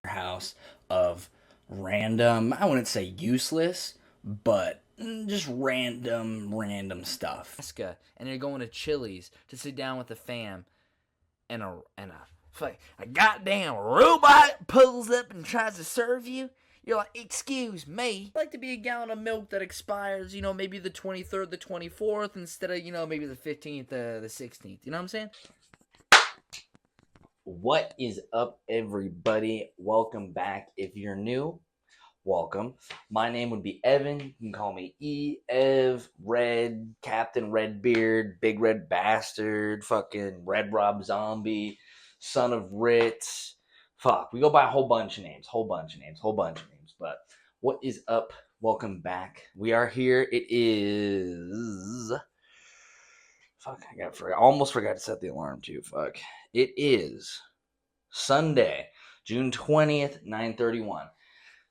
house of random, I wouldn't say useless, but just random stuff. And you're going to Chili's to sit down with the fam, and a goddamn robot pulls up and tries to serve you. You're like, excuse me. I'd like to be a gallon of milk that expires, maybe the 23rd, the 24th, instead of, maybe the 15th, the 16th. You know what I'm saying? What is up, everybody? Welcome back. If you're new, welcome. My name would be Evan. You can call me Ev, Red, Captain Redbeard, Big Red Bastard, fucking Red Rob Zombie, Son of Ritz. Fuck, we go by a whole bunch of names. But what is up? Welcome back. We are here. It is... Fuck, I almost forgot to set the alarm too. Fuck. It is Sunday, June 20th, 9:31.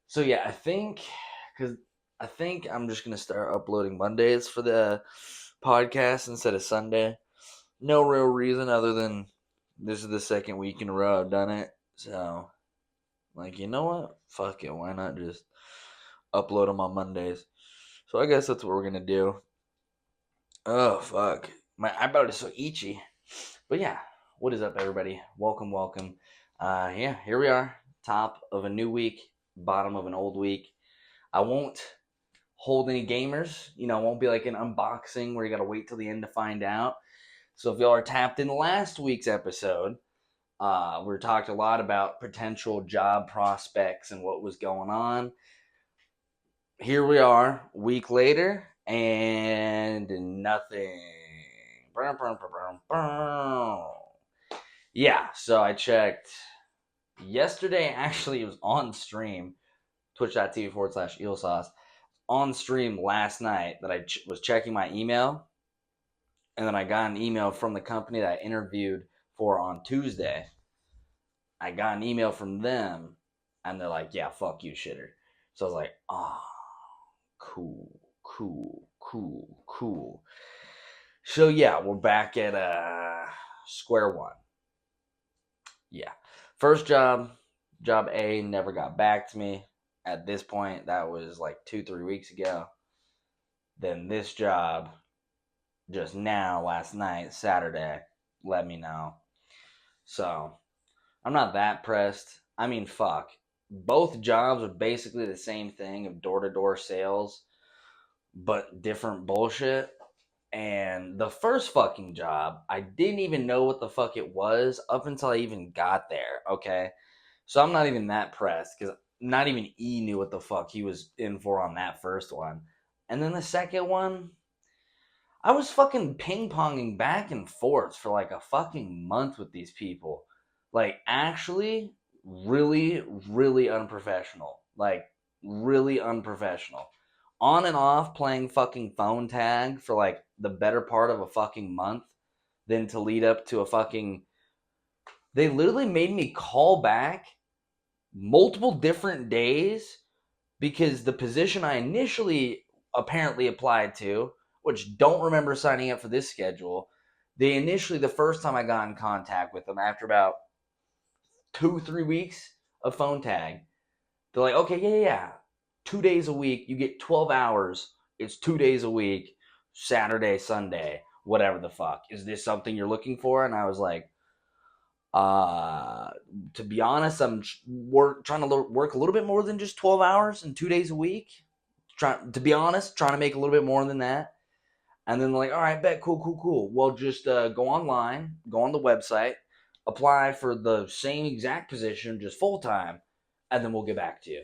So yeah, I think I'm just gonna start uploading Mondays for the podcast instead of Sunday. No real reason other than this is the second week in a row I've done it. So, you know what? Fuck it. Why not just upload them on Mondays? So I guess that's what we're gonna do. Oh fuck, my eyebrow is so itchy. But yeah, what is up, everybody? Welcome. Yeah, here we are, top of a new week, bottom of an old week. I won't hold any gamers. It won't be like an unboxing where you gotta wait till the end to find out. So if y'all are tapped in last week's episode, we talked a lot about potential job prospects and what was going on. Here we are, a week later, and nothing. Yeah, so I checked yesterday. Actually, it was on stream, twitch.tv/eelsauce. On stream last night that I was checking my email, and then I got an email from the company that I interviewed for on Tuesday. I got an email from them, and they're like, yeah, fuck you, shitter. So I was like, cool. So yeah, we're back at square one. Yeah. First job A, never got back to me. At this point, that was like 2-3 weeks ago. Then this job, just now, last night, Saturday, let me know. So, I'm not that pressed. I mean, fuck. Both jobs are basically the same thing of door-to-door sales, but different bullshit. And the first fucking job, I didn't even know what the fuck it was up until I even got there, okay? So I'm not even that pressed because not even E knew what the fuck he was in for on that first one. And then the second one, I was fucking ping-ponging back and forth for like a fucking month with these people. Actually, really, really unprofessional. Really unprofessional. On and off playing fucking phone tag for like the better part of a fucking month, then to lead up to a fucking... They literally made me call back multiple different days because the position I initially apparently applied to, which don't remember signing up for this schedule, the first time I got in contact with them after about 2-3 weeks of phone tag, they're like, okay, yeah, 2 days a week, you get 12 hours, it's 2 days a week, Saturday, Sunday, whatever the fuck. Is this something you're looking for? And I was like, to be honest, I'm trying to work a little bit more than just 12 hours and 2 days a week. Trying to make a little bit more than that. And then they're like, all right, bet, cool. Well, just go online, go on the website, apply for the same exact position, just full time, and then we'll get back to you.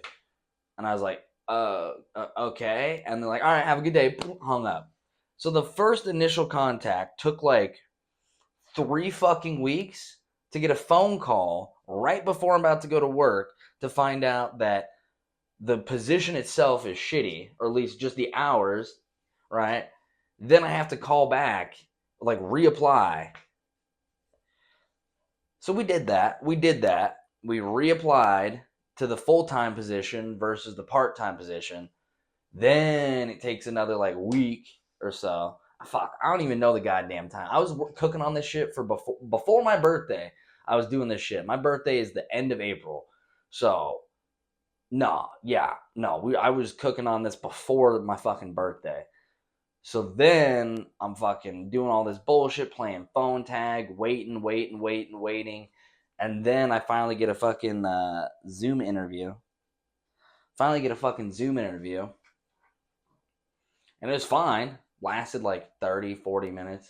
And I was like, okay. And they're like, all right, have a good day. Hung up. So the first initial contact took like 3 fucking weeks to get a phone call right before I'm about to go to work to find out that the position itself is shitty, or at least just the hours, right? Then I have to call back, reapply. So we did that. We reapplied to the full-time position versus the part-time position. Then it takes another week or so. Fuck, I don't even know the goddamn time. I was cooking on this shit for before my birthday. I was doing this shit. My birthday is the end of April. So, no, yeah, no. I was cooking on this before my fucking birthday. So then I'm fucking doing all this bullshit, playing phone tag, waiting. And then I finally get a fucking Zoom interview. And it was fine. Lasted like 30, 40 minutes.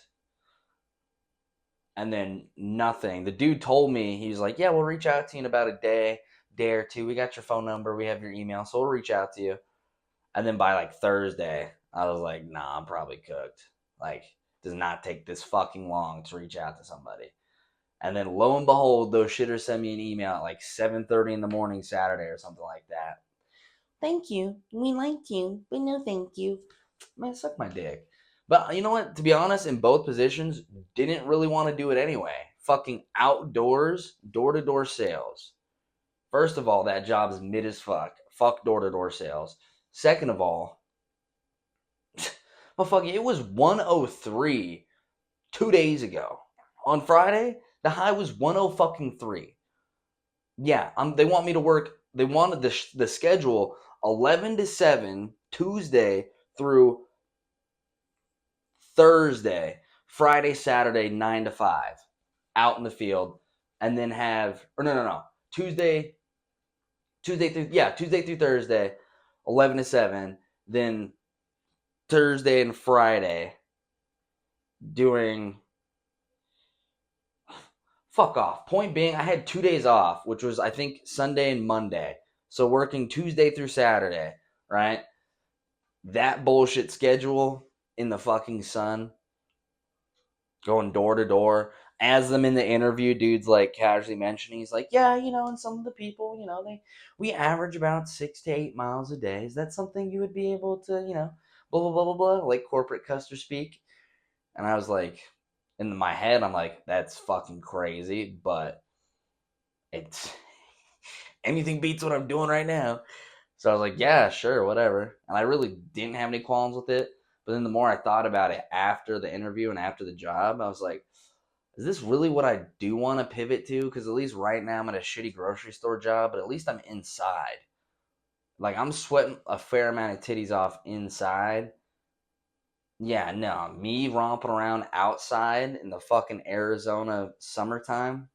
And then nothing. The dude told me, he was like, yeah, we'll reach out to you in about a day or two. We got your phone number. We have your email. So we'll reach out to you. And then by like Thursday, I was like, nah, I'm probably cooked. Like, does not take this fucking long to reach out to somebody. And then lo and behold, those shitters sent me an email at like 7:30 in the morning Saturday or something like that. Thank you. We like you, but no thank you. Man, suck my dick. But you know what? To be honest, in both positions, didn't really want to do it anyway. Fucking outdoors, door-to-door sales. First of all, that job is mid as fuck. Fuck door-to-door sales. Second of all, well, fuck it was 103 2 days ago. On Friday, the high was 103. Yeah, they want me to work. They wanted the schedule 11 to 7 Tuesday through Thursday, Friday, Saturday 9 to 5 out in the field, and then have no Tuesday through Thursday 11 to 7, then Thursday and Friday doing fuck off. Point being, I had 2 days off, which was I think Sunday and Monday. So working Tuesday through Saturday, right? That bullshit schedule in the fucking sun, going door to door. As them in the interview, dude's like casually mentioning, he's like, yeah, and some of the people, we average about 6 to 8 miles a day. Is that something you would be able to, blah, blah, blah, blah, blah, like corporate customer speak? And I was like, in my head, I'm like, that's fucking crazy, but it's anything beats what I'm doing right now. So I was like, yeah, sure, whatever. And I really didn't have any qualms with it. But then the more I thought about it after the interview and after the job, I was like, is this really what I do want to pivot to? Because at least right now I'm at a shitty grocery store job, but at least I'm inside. Like, I'm sweating a fair amount of titties off inside. Yeah, no, me romping around outside in the fucking Arizona summertime.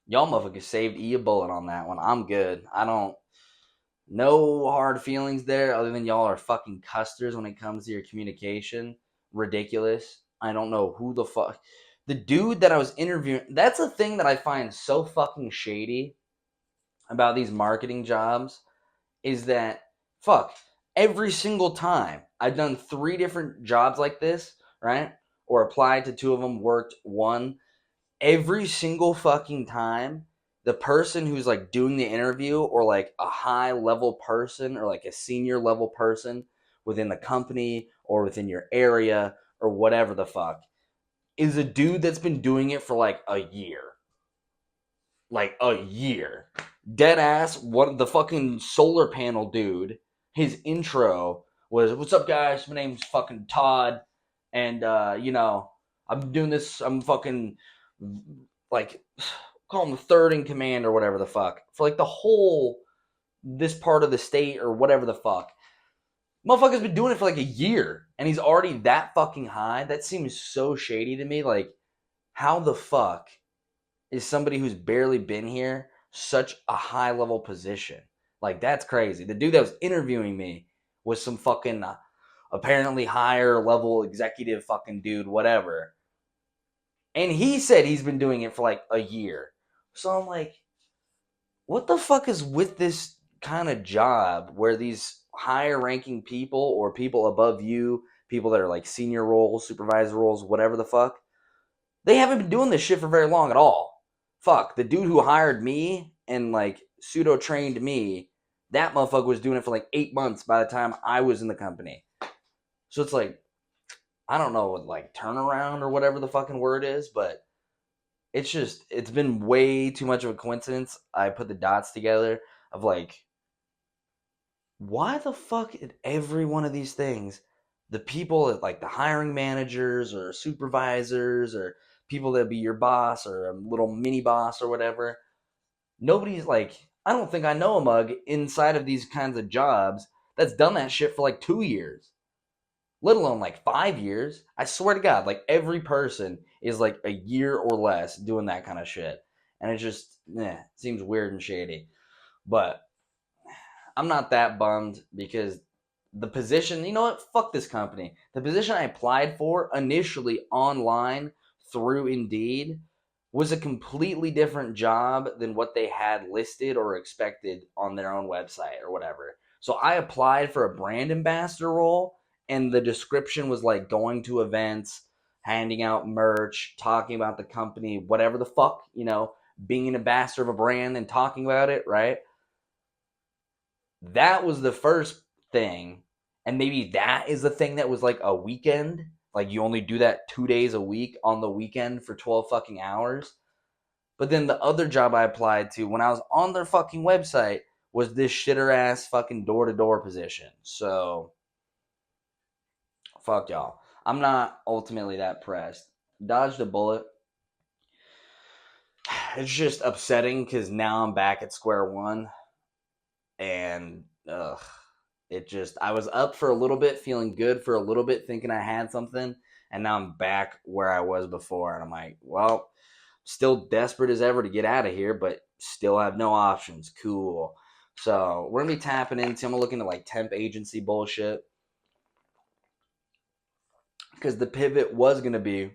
Y'all motherfuckers saved E a bullet on that one. I'm good. No hard feelings there other than y'all are fucking custers when it comes to your communication. Ridiculous. I don't know who the fuck. The dude that I was interviewing, that's a thing that I find so fucking shady about these marketing jobs is that, fuck, every single time I've done 3 different jobs like this, right? Or applied to 2 of them, worked one. Every single fucking time, the person who's like doing the interview or like a high level person or like a senior level person within the company or within your area or whatever the fuck is a dude that's been doing it for like a year. Like a year. Dead ass, the fucking solar panel dude, his intro was, what's up guys, my name's fucking Todd, and I'm doing this, I'm fucking like, call him third in command or whatever the fuck, for like the whole, this part of the state or whatever the fuck. Motherfucker's been doing it for like a year, and he's already that fucking high. That seems so shady to me. Like, how the fuck is somebody who's barely been here such a high level position? Like, that's crazy. The dude that was interviewing me was some fucking apparently higher level executive fucking dude, whatever. And he said he's been doing it for like a year. So I'm like, what the fuck is with this kind of job where these higher ranking people or people above you, people that are like senior roles, supervisor roles, whatever the fuck, they haven't been doing this shit for very long at all. Fuck, the dude who hired me and like pseudo trained me, that motherfucker was doing it for like 8 months by the time I was in the company. So it's like, I don't know what like turnaround or whatever the fucking word is, but it's been way too much of a coincidence. I put the dots together of like, why the fuck at every one of these things, the people at like the hiring managers or supervisors or people that be your boss or a little mini boss or whatever, Nobody's like, I don't think I know a mug inside of these kinds of jobs that's done that shit for like 2 years, let alone like 5 years. I swear to God, like every person is like a year or less doing that kind of shit. And it just, seems weird and shady. But I'm not that bummed because the position, you know what? Fuck this company. The position I applied for initially online through Indeed was a completely different job than what they had listed or expected on their own website or whatever. So I applied for a brand ambassador role, and the description was like going to events, handing out merch, talking about the company, whatever the fuck, being an ambassador of a brand and talking about it, right? That was the first thing. And maybe that is the thing that was like a weekend. Like you only do that 2 days a week on the weekend for 12 fucking hours. But then the other job I applied to when I was on their fucking website was this shitter ass fucking door to door position. So, fuck y'all. I'm not ultimately that pressed. Dodged a bullet. It's just upsetting because now I'm back at square one. And, I was up for a little bit, feeling good for a little bit, thinking I had something. And now I'm back where I was before. And I'm like, well, still desperate as ever to get out of here, but still have no options. Cool. So we're gonna be tapping into. I'm looking at like temp agency bullshit because the pivot was gonna be.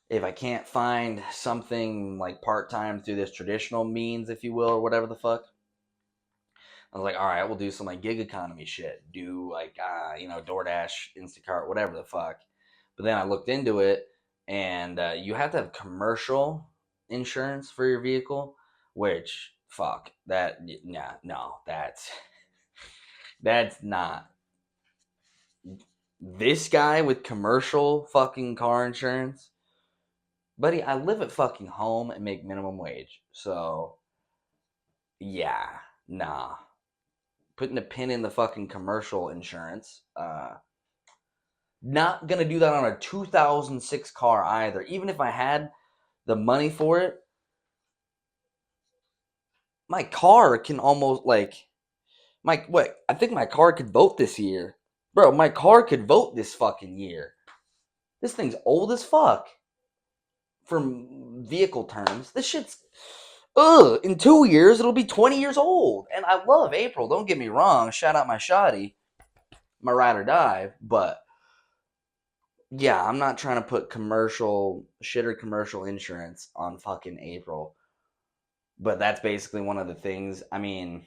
If I can't find something like part time through this traditional means, if you will, or whatever the fuck. I was like, all right, we'll do some like gig economy shit. Do like, DoorDash, Instacart, whatever the fuck. But then I looked into it, and you have to have commercial insurance for your vehicle, which, fuck, that's not. This guy with commercial fucking car insurance, buddy, I live at fucking home and make minimum wage. So, yeah, nah. Putting a pin in the fucking commercial insurance. Not gonna do that on a 2006 car either. Even if I had the money for it, my car can almost like I think my car could vote this year. Bro, my car could vote this fucking year. This thing's old as fuck. From vehicle terms. This shit's in 2 years it'll be 20 years old. And I love April, don't get me wrong. Shout out my shoddy, my ride or die, but yeah, I'm not trying to put commercial insurance on fucking April. But that's basically one of the things. I mean,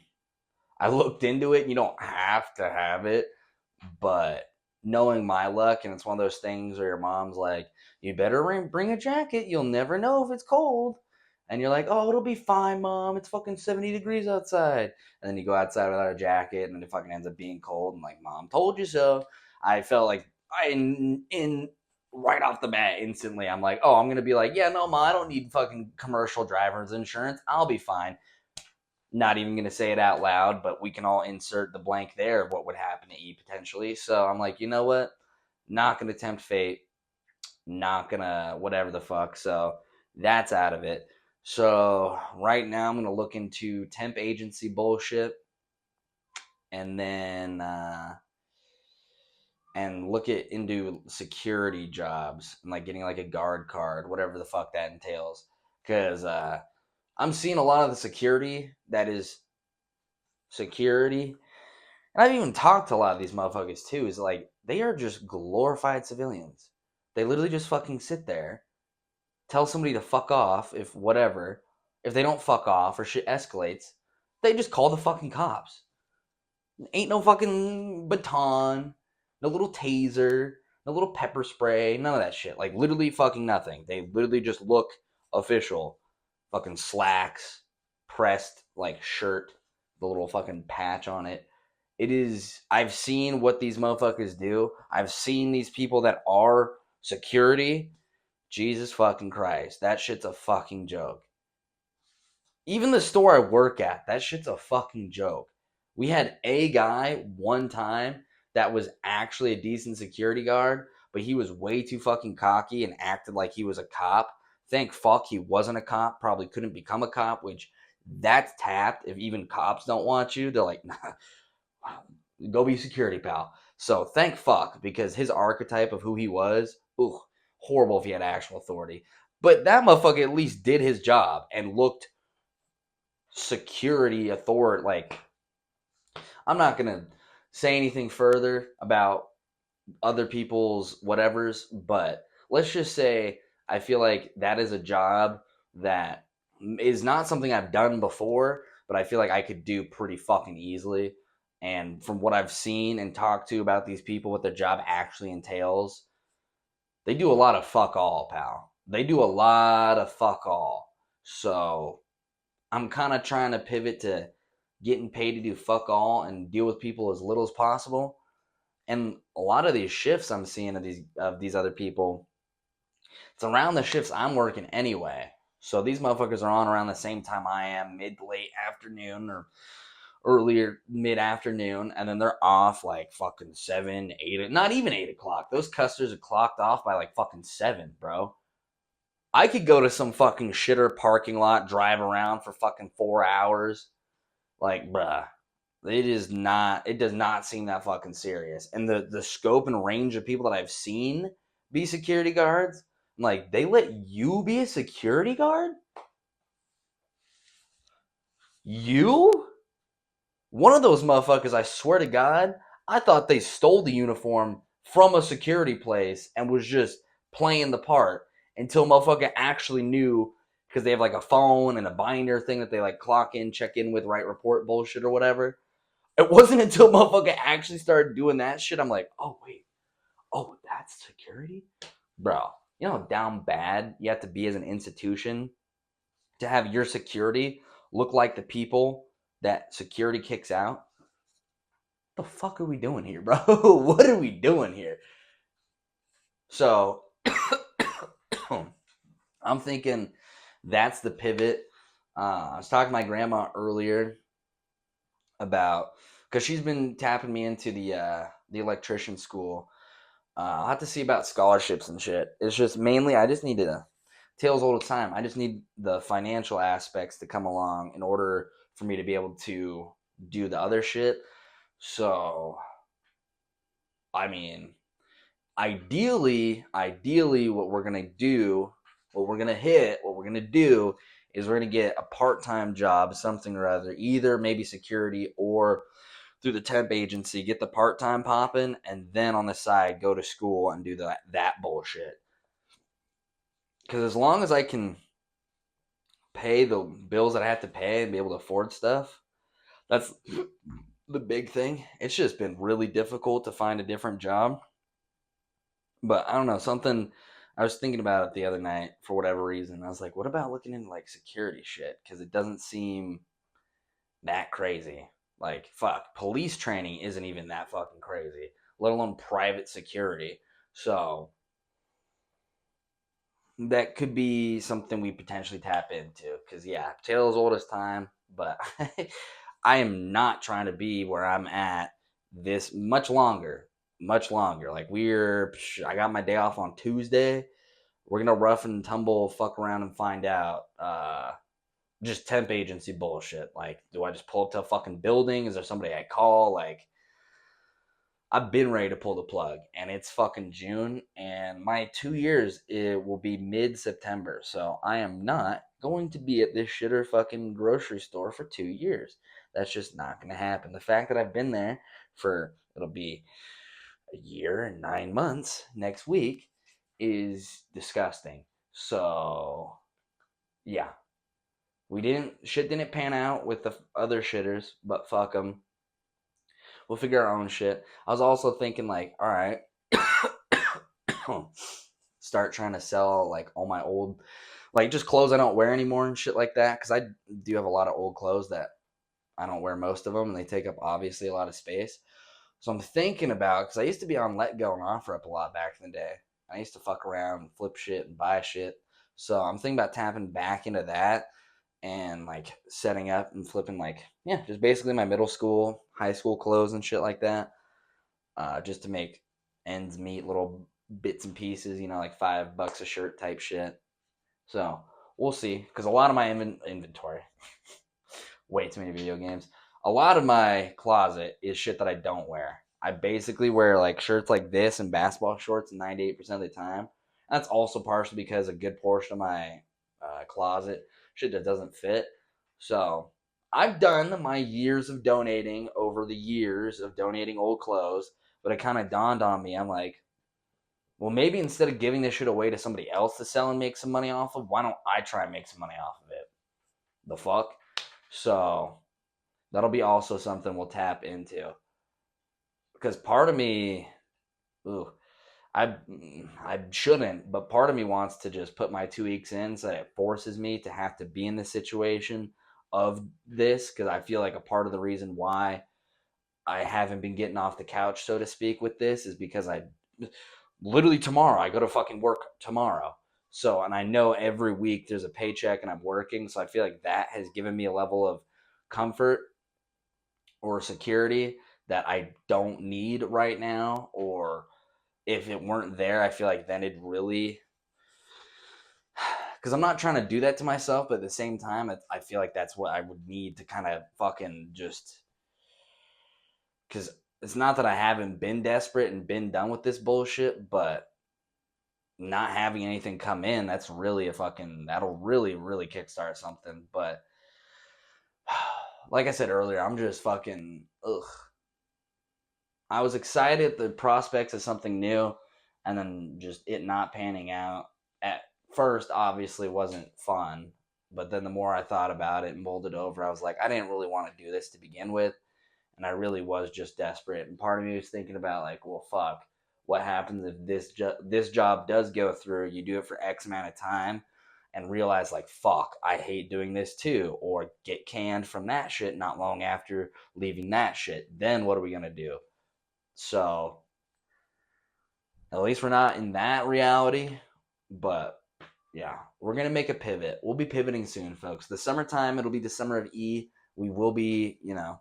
I looked into it. You don't have to have it, but knowing my luck, and it's one of those things where your mom's like, you better bring a jacket. You'll never know if it's cold. And you're like, oh, it'll be fine, Mom. It's fucking 70 degrees outside. And then you go outside without a jacket, and then it fucking ends up being cold. And like, Mom told you so. I felt like in right off the bat instantly. I'm like, oh, I'm gonna be like, yeah, no, Ma, I don't need fucking commercial driver's insurance. I'll be fine. Not even gonna say it out loud, but we can all insert the blank there of what would happen to E potentially. So I'm like, you know what? Not gonna tempt fate. Not gonna whatever the fuck. So that's out of it. So right now I'm gonna look into temp agency bullshit, and then and look into security jobs and like getting like a guard card, whatever the fuck that entails. Because I'm seeing a lot of the security that is security, and I've even talked to a lot of these motherfuckers too. Is like they are just glorified civilians. They literally just fucking sit there, tell somebody to fuck off if whatever. If they don't fuck off or shit escalates, they just call the fucking cops. Ain't no fucking baton, no little taser, no little pepper spray, none of that shit. Like literally fucking nothing. They literally just look official. Fucking slacks, pressed like shirt, the little fucking patch on it. It is, I've seen what these motherfuckers do. I've seen these people that are security. Jesus fucking Christ. That shit's a fucking joke. Even the store I work at, that shit's a fucking joke. We had a guy one time that was actually a decent security guard, but he was way too fucking cocky and acted like he was a cop. Thank fuck he wasn't a cop, probably couldn't become a cop, which that's tapped. If even cops don't want you, they're like, nah, go be security, pal. So thank fuck, because his archetype of who he was, ooh, horrible if he had actual authority. But that motherfucker at least did his job and looked security authority. Like, I'm not gonna say anything further about other people's whatevers, but let's just say I feel like that is a job that is not something I've done before, but I feel like I could do pretty fucking easily. And from what I've seen and talked to about these people, what their job actually entails, they do a lot of fuck all, pal. They do a lot of fuck all. So I'm kind of trying to pivot to getting paid to do fuck all and deal with people as little as possible. And a lot of these shifts I'm seeing of these other people, it's around the shifts I'm working anyway. So these motherfuckers are on around the same time I am, mid to late afternoon or earlier mid afternoon, and then they're off like fucking 7, 8, not even 8 o'clock. Those customers are clocked off by like fucking 7, bro. I could go to some fucking shitter parking lot, drive around for fucking 4 hours. Like, bruh. It does not seem that fucking serious. And the scope and range of people that I've seen be security guards, I'm like, they let you be a security guard? You? One of those motherfuckers, I swear to God, I thought they stole the uniform from a security place and was just playing the part until motherfucker actually knew, because they have like a phone and a binder thing that they like clock in, check in with, write report bullshit or whatever. It wasn't until motherfucker actually started doing that shit, I'm like, oh, wait. Oh, that's security? Bro, you know how down bad you have to be as an institution to have your security look like the people that security kicks out? What the fuck are we doing here, bro? What are we doing here? So, I'm thinking that's the pivot. I was talking to my grandma earlier about, because she's been tapping me into the electrician school. I'll have to see about scholarships and shit. It's just mainly I just need to, tales old as time, I just need the financial aspects to come along in order for me to be able to do the other shit. So, I mean, ideally, what we're gonna do, what we're gonna do is we're gonna get a part-time job, something or other, either maybe security or through the temp agency, get the part-time popping, and then on the side go to school and do that bullshit. Because as long as I can pay the bills that I have to pay and be able to afford stuff, that's the big thing. It's just been really difficult to find a different job. But I don't know, something I was thinking about it the other night for whatever reason. I was like, what about looking into like security shit? Because it doesn't seem that crazy. Like, fuck, police training isn't even that fucking crazy, let alone private security. So that could be something we potentially tap into. Because, yeah, tale as old as time, but I am not trying to be where I'm at this much longer. Much longer. Like, I got my day off on Tuesday. We're going to rough and tumble, fuck around and find out. Just temp agency bullshit. Like, do I just pull up to a fucking building? Is there somebody I call? Like, I've been ready to pull the plug, and it's fucking June, and my 2 years, it will be mid-September, so I am not going to be at this shitter fucking grocery store for 2 years. That's just not going to happen. The fact that I've been there for, it'll be a year and 9 months next week is disgusting. So, yeah. Shit didn't pan out with the other shitters, but fuck them. We'll figure our own shit. I was also thinking, like, all right, start trying to sell, like, all my old, like, just clothes I don't wear anymore and shit like that. Because I do have a lot of old clothes that I don't wear most of them, and they take up, obviously, a lot of space. So I'm thinking about, because I used to be on Let Go and OfferUp a lot back in the day. I used to fuck around and flip shit and buy shit. So I'm thinking about tapping back into that and like setting up and flipping, like, yeah, just basically my middle school, high school clothes and shit like that, just to make ends meet, little bits and pieces, like $5 a shirt type shit. So we'll see, because a lot of my inventory, way too many video games. A lot of my closet is shit that I don't wear. I basically wear like shirts like this and basketball shorts 98% of the time. That's also partially because a good portion of my closet shit that doesn't fit. So I've done my years of donating over the years of donating old clothes, but it kind of dawned on me. I'm like, well, maybe instead of giving this shit away to somebody else to sell and make some money off of, why don't I try and make some money off of it? The fuck? So that'll be also something we'll tap into. Because part of me, ooh, I shouldn't, but part of me wants to just put my 2 weeks in so that it forces me to have to be in the situation of this, because I feel like a part of the reason why I haven't been getting off the couch, so to speak, with this is because I literally tomorrow I go to fucking work tomorrow. So, and I know every week there's a paycheck and I'm working, so I feel like that has given me a level of comfort or security that I don't need right now. Or if it weren't there, I feel like then it'd really, because I'm not trying to do that to myself, but at the same time, I feel like that's what I would need to kind of fucking just, because it's not that I haven't been desperate and been done with this bullshit, but not having anything come in, that's really that'll really, really kickstart something. But like I said earlier, I'm just fucking, ugh. I was excited at the prospects of something new, and then just it not panning out. At first, obviously, wasn't fun. But then the more I thought about it and mulled it over, I was like, I didn't really want to do this to begin with. And I really was just desperate. And part of me was thinking about, like, well, fuck, what happens if this job does go through? You do it for X amount of time and realize, like, fuck, I hate doing this too. Or get canned from that shit not long after leaving that shit. Then what are we going to do? So at least we're not in that reality. But yeah, we're going to make a pivot. We'll be pivoting soon, folks. The summertime, it'll be the summer of E. We will be, we'll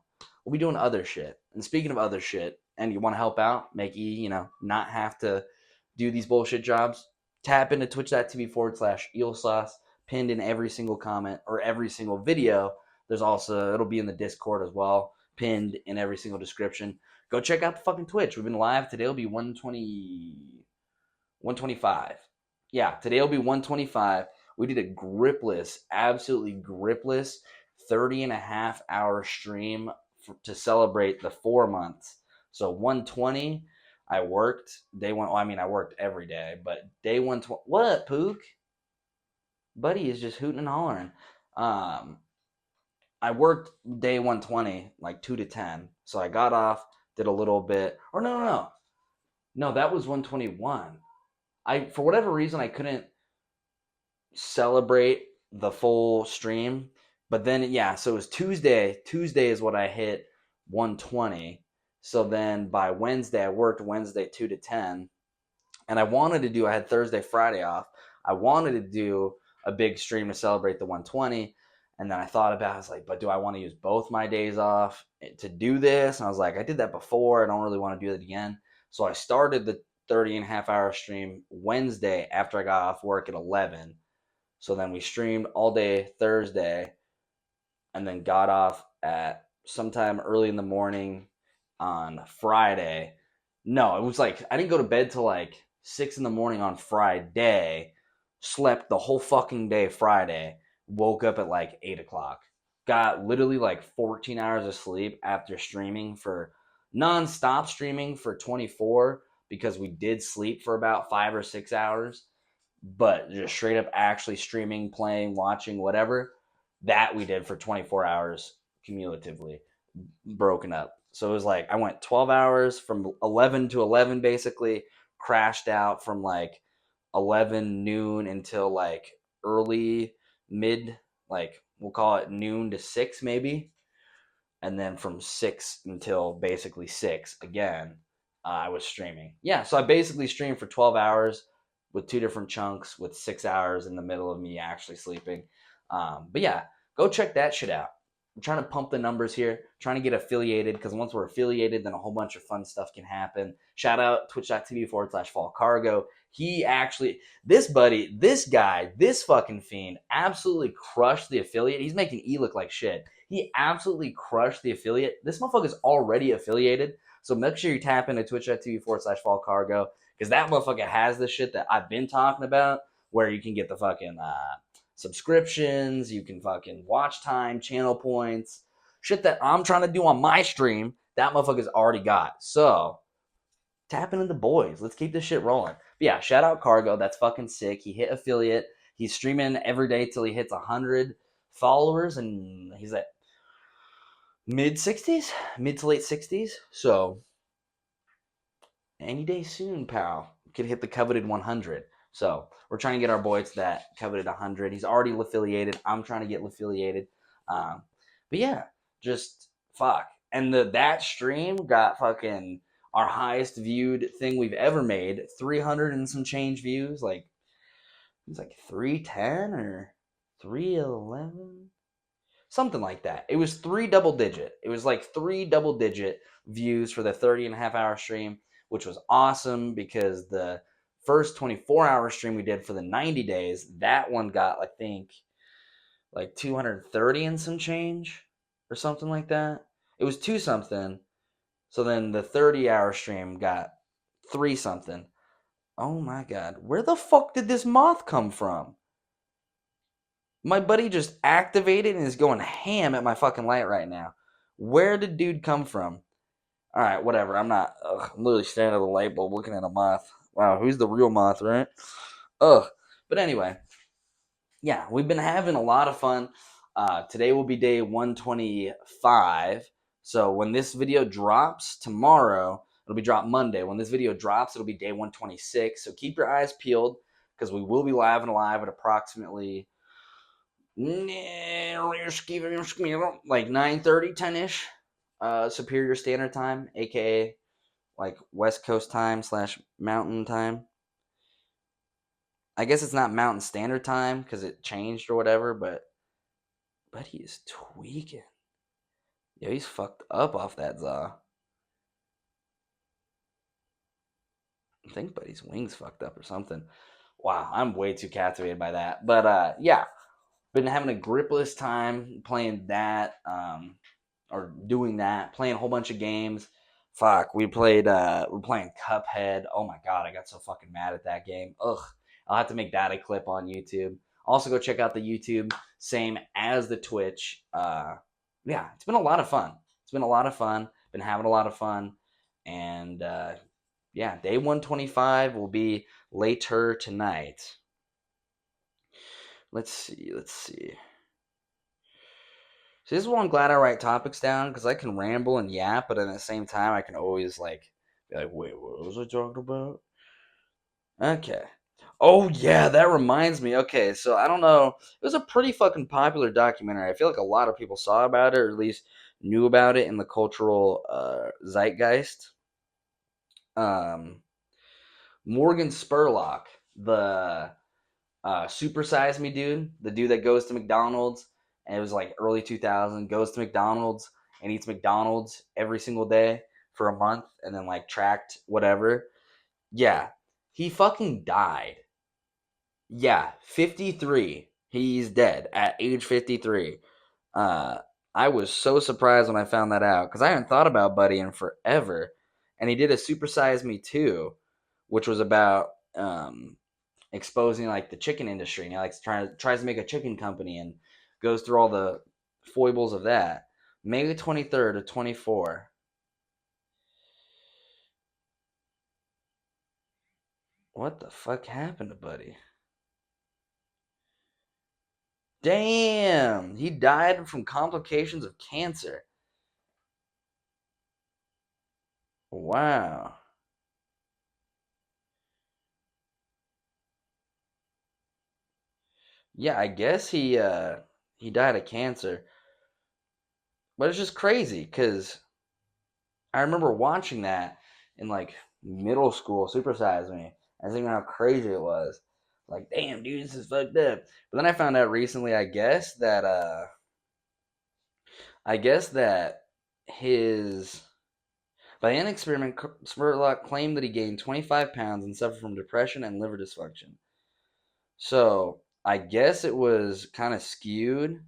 be doing other shit. And speaking of other shit, and you want to help out, make E, not have to do these bullshit jobs, tap into twitch.tv/eelsauce, pinned in every single comment or every single video. There's also, it'll be in the Discord as well, pinned in every single description. Go check out the fucking Twitch. We've been live. Today will be 125. Yeah, today will be 125. We did a gripless, absolutely gripless 30.5-hour stream to celebrate the 4 months. So 120, I worked. Day one, well, I mean, I worked every day, but day 120, what, Pook? Buddy is just hooting and hollering. I worked day 120, like 2 to 10. So I got off, did a little bit, or no, that was 121. For whatever reason, I couldn't celebrate the full stream. But then, yeah, so it was Tuesday. Tuesday is what I hit 120. So then by Wednesday, I worked Wednesday 2 to 10. And I had Thursday, Friday off. I wanted to do a big stream to celebrate the 120. And then I thought about it. I was like, but do I want to use both my days off to do this? And I was like, I did that before. I don't really want to do it again. So I started the 30.5-hour stream Wednesday after I got off work at 11. So then we streamed all day Thursday and then got off at sometime early in the morning on Friday. No, it was like, I didn't go to bed till like 6 in the morning on Friday, slept the whole fucking day Friday, woke up at like 8 o'clock. Got literally like 14 hours of sleep after streaming for non-stop streaming for 24, because we did sleep for about 5 or 6 hours, but just straight up actually streaming, playing, watching, whatever, that we did for 24 hours cumulatively, broken up. So it was like I went 12 hours from 11 to 11 basically, crashed out from like 11 noon until like early mid, like we'll call it noon to 6 maybe. And then from 6 until basically 6 again, I was streaming. Yeah, so I basically streamed for 12 hours with 2 different chunks with 6 hours in the middle of me actually sleeping. But yeah, go check that shit out. I'm trying to pump the numbers here, trying to get affiliated, because once we're affiliated, then a whole bunch of fun stuff can happen. Shout out twitch.tv/fall cargo. He actually, this guy, this fucking fiend absolutely crushed the affiliate. He's making E look like shit. He absolutely crushed the affiliate. This motherfucker's already affiliated. So make sure you tap into twitch.tv/fall cargo, because that motherfucker has the shit that I've been talking about, where you can get the fucking subscriptions, you can fucking watch time, channel points, shit that I'm trying to do on my stream, that motherfucker's already got. So tapping into the boys. Let's keep this shit rolling. But yeah, shout out Cargo. That's fucking sick. He hit affiliate. He's streaming every day till he hits 100 followers, and he's at mid to late 60s. So any day soon, pal, could hit the coveted 100. So we're trying to get our boy to that coveted 100. He's already affiliated. I'm trying to get affiliated. But yeah, just fuck. And that stream got fucking our highest viewed thing we've ever made. 300 and some change views. Like, it was like 310 or 311. Something like that. It was 3 double digit. It was like 3 double digit views for the 30.5-hour stream, which was awesome, because the first 24-hour stream we did for the 90 days, that one got, I think, like 230 and some change or something like that. It was 2 something. So then the 30-hour stream got 3 something. Oh my god. Where the fuck did this moth come from? My buddy just activated and is going ham at my fucking light right now. Where did dude come from? Alright, whatever. I'm literally standing at the light bulb looking at a moth. Wow, who's the real moth, right? Ugh. But anyway, yeah, we've been having a lot of fun. Today will be day 125. So when this video drops tomorrow, it'll be dropped Monday. When this video drops, it'll be day 126. So keep your eyes peeled, because we will be live and alive at approximately like 9:30, 10-ish, Superior Standard Time, aka like West Coast time / Mountain Time. I guess it's not Mountain Standard Time because it changed or whatever, but he is tweaking. Yo, he's fucked up off that Zaw. I think Buddy's wings fucked up or something. Wow, I'm way too captivated by that. But yeah, been having a gripless time playing that, or doing that, playing a whole bunch of games. Fuck, we're playing Cuphead. Oh my god, I got so fucking mad at that game. Ugh, I'll have to make that a clip on YouTube. Also, go check out the YouTube, same as the Twitch. Yeah, it's been a lot of fun. Been having a lot of fun, and yeah, day 125 will be later tonight. Let's see. So this is why I'm glad I write topics down, because I can ramble and yap, but at the same time, I can always be like, wait, what was I talking about? Okay. Oh yeah, that reminds me. Okay, so I don't know. It was a pretty fucking popular documentary. I feel like a lot of people saw about it, or at least knew about it in the cultural zeitgeist. Morgan Spurlock, the Super Size Me dude, the dude that goes to McDonald's, and it was like early 2000, goes to McDonald's and eats McDonald's every single day for a month, and then like tracked whatever. Yeah, he fucking died. Yeah, 53. He's dead at age 53. I was so surprised when I found that out, because I hadn't thought about Buddy in forever. And he did a Super Size Me 2, which was about exposing like the chicken industry, and he like tries to make a chicken company and goes through all the foibles of that. May 23rd of 24. What the fuck happened to Buddy? Damn, he died from complications of cancer. Wow. Yeah, I guess he died of cancer. But it's just crazy, because I remember watching that in like middle school, Super Size Me, and thinking how crazy it was. Like, damn, dude, this is fucked up. But then I found out recently, I guess, that I guess that his by the end experiment, Spurlock claimed that he gained 25 pounds and suffered from depression and liver dysfunction. So I guess it was kind of skewed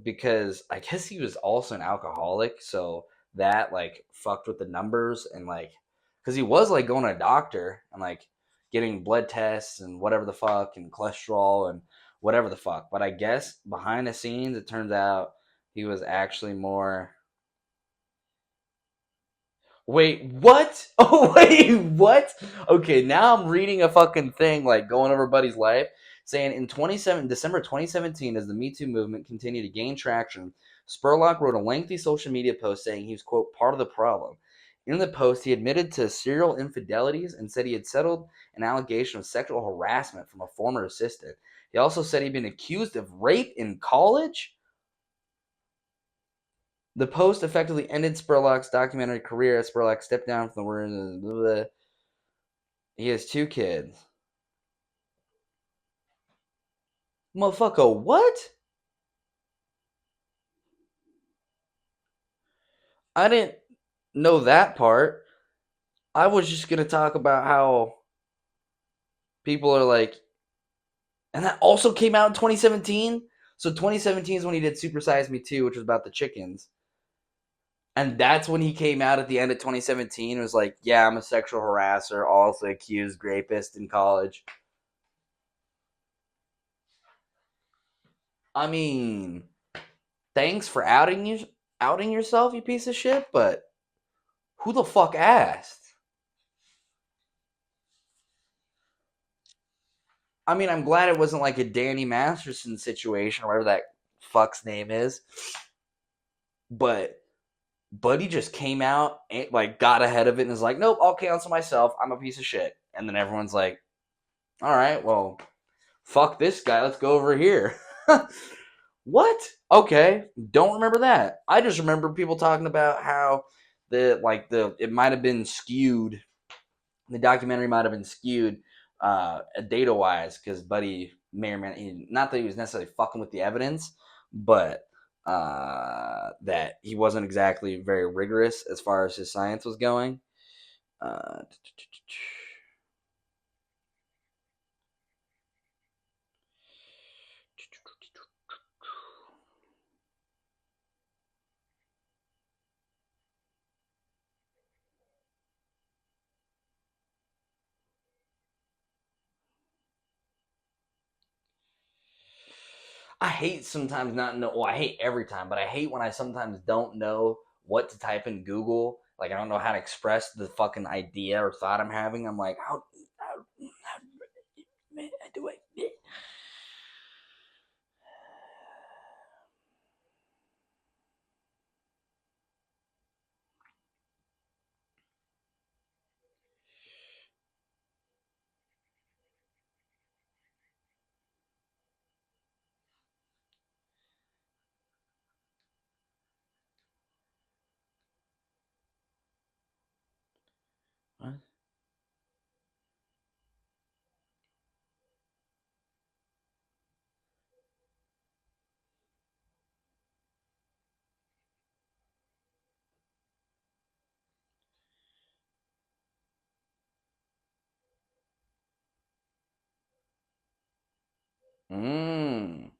because I guess he was also an alcoholic, so that like fucked with the numbers and like because he was like going to a doctor and like getting blood tests and whatever the fuck and cholesterol and whatever the fuck. But I guess behind the scenes, it turns out he was actually more. Wait, what? Oh, wait, what? Okay, now I'm reading a fucking thing like going over Buddy's life, saying in December 2017, as the Me Too movement continued to gain traction, Spurlock wrote a lengthy social media post saying he was, quote, part of the problem. In the post, he admitted to serial infidelities and said he had settled an allegation of sexual harassment from a former assistant. He also said he'd been accused of rape in college. The post effectively ended Spurlock's documentary career as Spurlock stepped down from the word. He has 2 kids. Motherfucker, what? I didn't know that part. I was just going to talk about how people are like, and that also came out in 2017. So 2017 is when he did Super Size Me 2, which was about the chickens. And that's when he came out at the end of 2017 and was like, yeah, I'm a sexual harasser, also accused rapist in college. I mean, thanks for outing yourself, you piece of shit, but who the fuck asked? I mean, I'm glad it wasn't like a Danny Masterson situation or whatever that fuck's name is. But Buddy just came out and like got ahead of it and is like, nope, I'll cancel myself. I'm a piece of shit. And then everyone's like, all right, well, fuck this guy. Let's go over here. What? Okay. Don't remember that. I just remember people talking about how it might have been skewed. The documentary might have been skewed data wise because Buddy may or may not that he was necessarily fucking with the evidence, but that he wasn't exactly very rigorous as far as his science was going. Uh, I hate sometimes not know. Well, I hate every time, but I hate when I sometimes don't know what to type in Google. Like I don't know how to express the fucking idea or thought I'm having. I'm like, how do I? What? Mmm.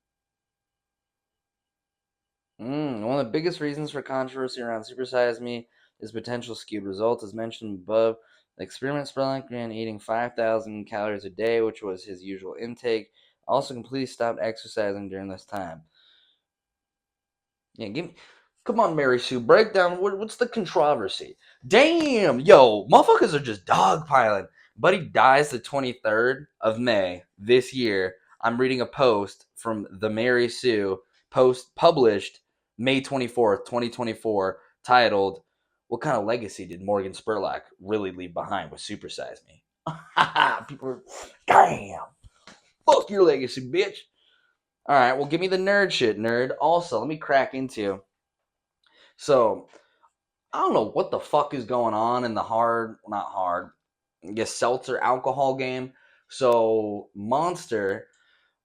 One of the biggest reasons for controversy around Super Size Me is potential skewed results. As mentioned above, the experiment Spurlock began eating 5,000 calories a day, which was his usual intake. Also completely stopped exercising during this time. Yeah, come on, Mary Sue, break down what's the controversy? Damn, yo, motherfuckers are just dogpiling. Buddy dies the 23rd of May this year. I'm reading a post from the Mary Sue post published May 24th, 2024, titled, "What kind of legacy did Morgan Spurlock really leave behind with Super Size Me?" People are, damn, fuck your legacy, bitch. All right, well, give me the nerd shit, nerd. Also, let me crack into. So, I don't know what the fuck is going on in the not hard, I guess seltzer alcohol game. So, Monster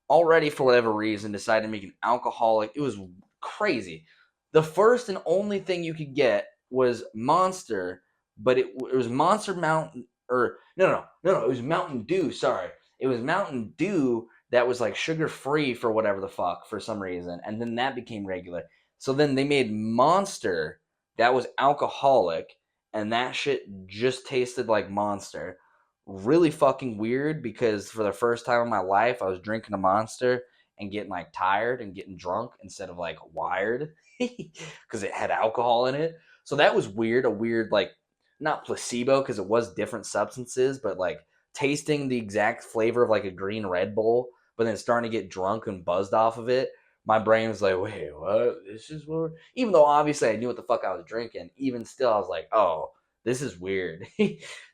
already for whatever reason decided to make an alcoholic. It was crazy. The first and only thing you could get was Monster, but it was Monster Mountain, or no, it was Mountain Dew. Sorry, it was Mountain Dew that was like sugar free for whatever the fuck for some reason, and then that became regular. So then they made Monster that was alcoholic, and that shit just tasted like Monster. Really fucking weird, because for the first time in my life I was drinking a Monster and getting like tired and getting drunk instead of like wired because it had alcohol in it. So that was weird. A weird, like, not placebo because it was different substances, but like tasting the exact flavor of like a green Red Bull, but then starting to get drunk and buzzed off of it. My brain was like, wait, what? This is what? Even though obviously I knew what the fuck I was drinking, even still I was like, oh, this is weird.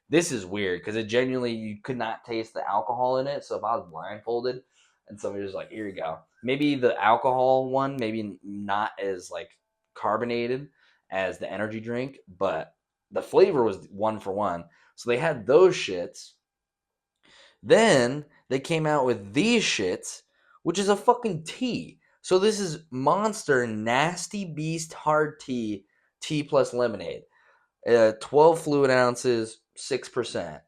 This is weird, because it genuinely, you could not taste the alcohol in it. So if I was blindfolded and somebody was like, here you go. Maybe the alcohol one, maybe not as like carbonated as the energy drink, but the flavor was one for one. So they had those shits. Then they came out with these shits, which is a fucking tea. So this is Monster Nasty Beast Hard Tea, tea plus lemonade. 12 fluid ounces, 6%.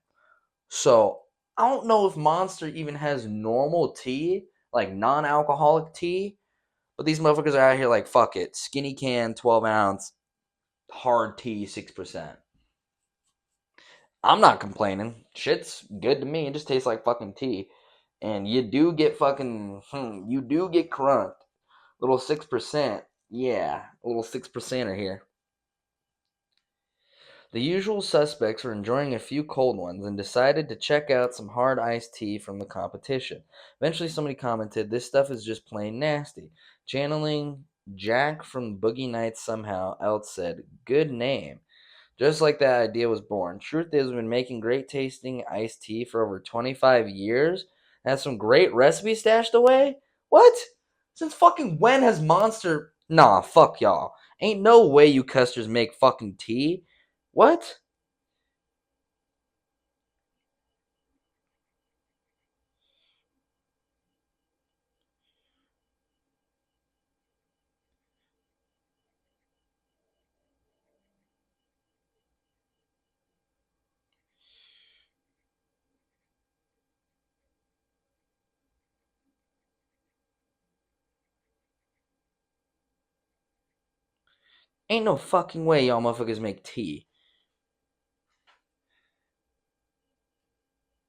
So I don't know if Monster even has normal tea, like non-alcoholic tea, but these motherfuckers are out here like, fuck it, skinny can, 12 ounce, hard tea, 6%. I'm not complaining. Shit's good to me. It just tastes like fucking tea. And you do get fucking, you do get crunked. Little 6%. Yeah, a little 6%er here. The usual suspects were enjoying a few cold ones and decided to check out some hard iced tea from the competition. Eventually, somebody commented, "This stuff is just plain nasty." Channeling Jack from Boogie Nights somehow else said, "Good name." Just like that idea was born. Truth is, we've been making great tasting iced tea for over 25 years. Has some great recipes stashed away? What? Since fucking when has Monster... Nah, fuck y'all. Ain't no way you custards make fucking tea. What? Ain't no fucking way y'all motherfuckers make tea.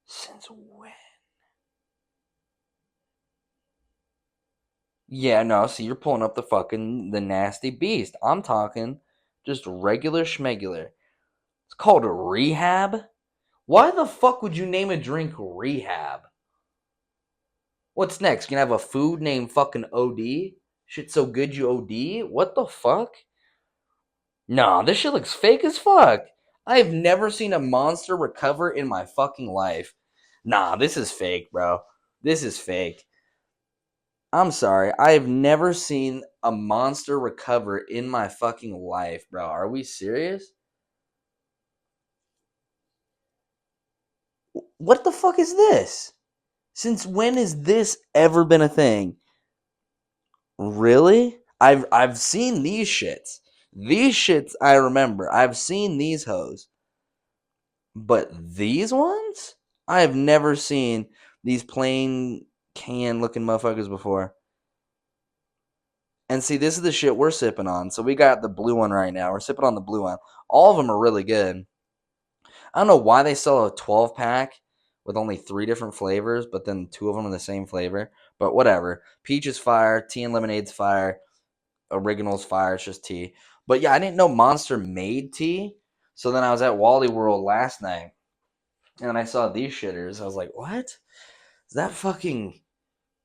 Since when? Yeah, no, see, you're pulling up the nasty beast. I'm talking just regular schmegular. It's called a rehab? Why the fuck would you name a drink rehab? What's next? You gonna have a food named fucking OD? Shit so good you OD? What the fuck? Nah, this shit looks fake as fuck. I've never seen a monster recover in my fucking life. Nah, this is fake, bro. This is fake. I'm sorry. I've never seen a monster recover in my fucking life, bro. Are we serious? What the fuck is this? Since when has this ever been a thing? Really? I've seen these shits. These shits I remember. I've seen these hoes. But these ones? I have never seen these plain can looking motherfuckers before. And see, this is the shit we're sipping on. So we got the blue one right now. We're sipping on the blue one. All of them are really good. I don't know why they sell a 12 pack with only 3 different flavors, but then 2 of them are the same flavor. But whatever. Peach is fire. Tea and lemonade's fire. Original's fire. It's just tea. But yeah, I didn't know Monster made tea. So then I was at Wally World last night. And then I saw these shitters. I was like, what? Is that fucking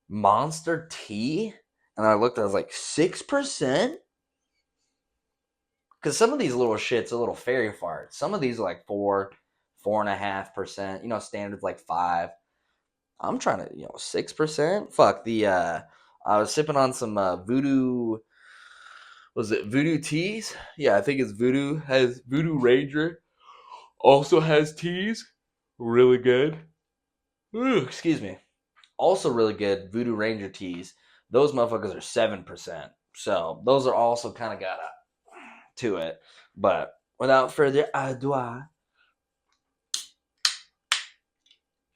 Monster tea? And I looked, I was like, 6%? Because some of these little shits are little fairy farts. Some of these are like 4.5%. You know, standard's like 5. I'm trying to, 6%? Fuck, I was sipping on some Voodoo, was it Voodoo teas? Yeah, I think it's Voodoo, has Voodoo Ranger. Also has teas. Really good. Ooh, excuse me. Also really good, Voodoo Ranger teas. Those motherfuckers are 7%. So those are also kind of got to it. But without further ado,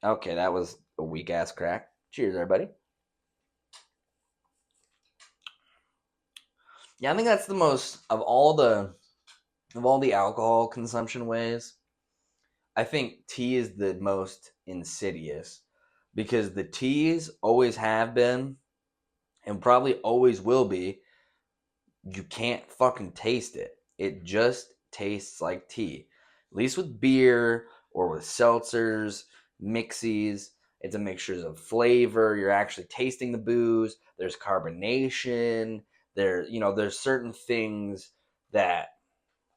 okay, that was a weak ass crack. Cheers, everybody. Yeah, I think that's the most of all the alcohol consumption ways. I think tea is the most insidious because the teas always have been and probably always will be. You can't fucking taste it. It just tastes like tea. At least with beer or with seltzers, mixies, it's a mixture of flavor. You're actually tasting the booze. There's carbonation. There's certain things that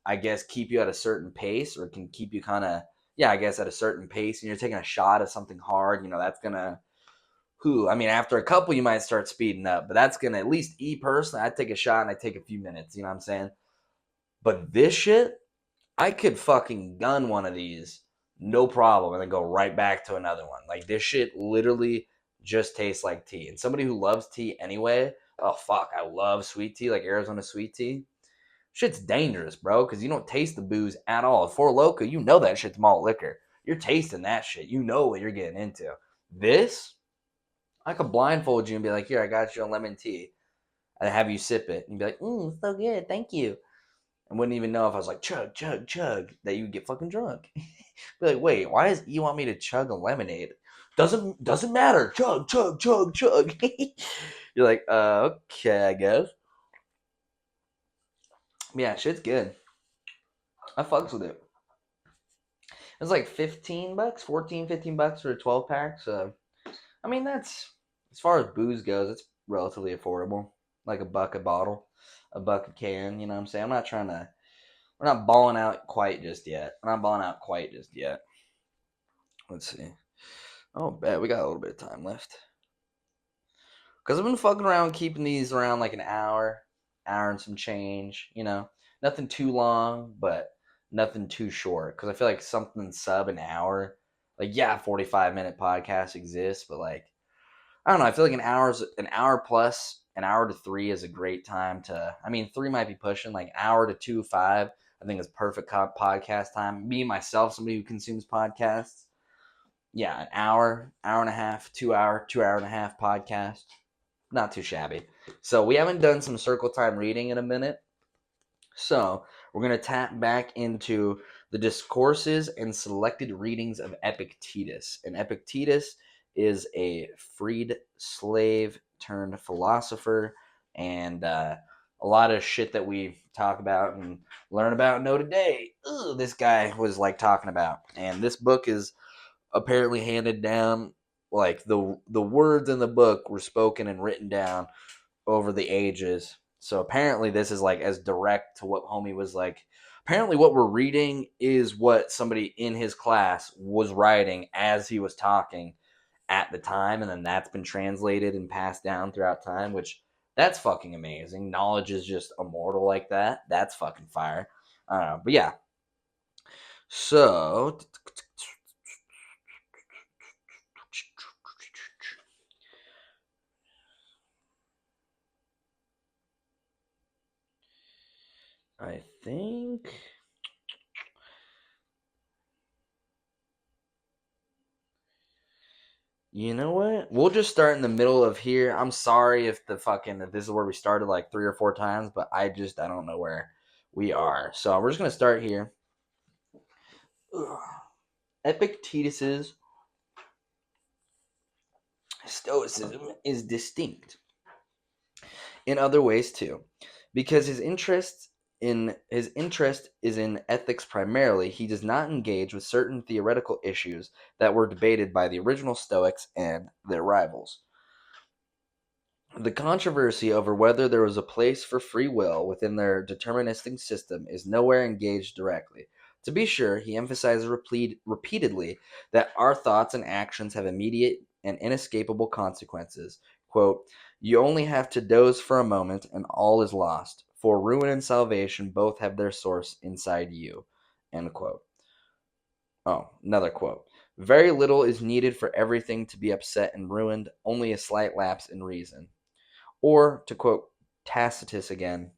I guess keep you at a certain pace or can keep you kind of, yeah, I guess at a certain pace. And you're taking a shot of something hard, that's gonna I mean, after a couple, you might start speeding up, but that's going to, at least personally, I take a shot and I take a few minutes, you know what I'm saying? But this shit, I could fucking gun one of these, no problem, and then go right back to another one. Like, this shit literally just tastes like tea. And somebody who loves tea anyway, oh, fuck, I love sweet tea, like Arizona sweet tea. Shit's dangerous, bro, because you don't taste the booze at all. At Four Loko, you know that shit's malt liquor. You're tasting that shit. You know what you're getting into. This, I could blindfold you and be like, here, I got you a lemon tea. And have you sip it. And be like, so good, thank you. And wouldn't even know if I was like, chug, chug, chug, that you would get fucking drunk. Be like, wait, why does you want me to chug a lemonade? Doesn't matter. Chug, chug, chug, chug. You're like, okay, I guess. Yeah, shit's good. I fucks with it. It's like $15, 14, $15 for a 12 pack. So, I mean, that's, as far as booze goes, it's relatively affordable. Like $1 a bottle, $1 a can, you know what I'm saying? We're not balling out quite just yet. Let's see. Oh, bet we got a little bit of time left. Because I've been fucking around keeping these around like an hour and some change, Nothing too long, but nothing too short. Because I feel like something sub an hour, like, yeah, 45-minute podcast exists, but like, I don't know. I feel like an hour plus, an hour to 3 is a great time to. I mean, 3 might be pushing. Like hour to 2, 5, I think is perfect podcast time. Me myself, somebody who consumes podcasts, yeah, an hour, hour and a half, 2 hour, 2 hour and a half podcast, not too shabby. So we haven't done some circle time reading in a minute, so we're gonna tap back into the discourses and selected readings of Epictetus, and Epictetus is a freed slave turned philosopher, and a lot of shit that we talk about and learn about and know today, this guy was like talking about. And this book is apparently handed down, like the words in the book were spoken and written down over the ages. So apparently this is like as direct to what homie was like. Apparently what we're reading is what somebody in his class was writing as he was talking at the time, and then that's been translated and passed down throughout time, which that's fucking amazing. Knowledge is just immortal like that. That's fucking fire. But yeah. So I think you know what? We'll just start in the middle of here. I'm sorry if if this is where we started like 3 or 4 times, but I don't know where we are. So we're just gonna start here. Epictetus's Stoicism is distinct in other ways too, because his interest is in ethics primarily. He does not engage with certain theoretical issues that were debated by the original Stoics and their rivals. The controversy over whether there was a place for free will within their deterministic system is nowhere engaged directly. To be sure, he emphasizes repeatedly that our thoughts and actions have immediate and inescapable consequences. Quote, you only have to doze for a moment and all is lost, for ruin and salvation both have their source inside you. End quote. Oh, another quote. Very little is needed for everything to be upset and ruined, only a slight lapse in reason. Or, to quote Tacitus again,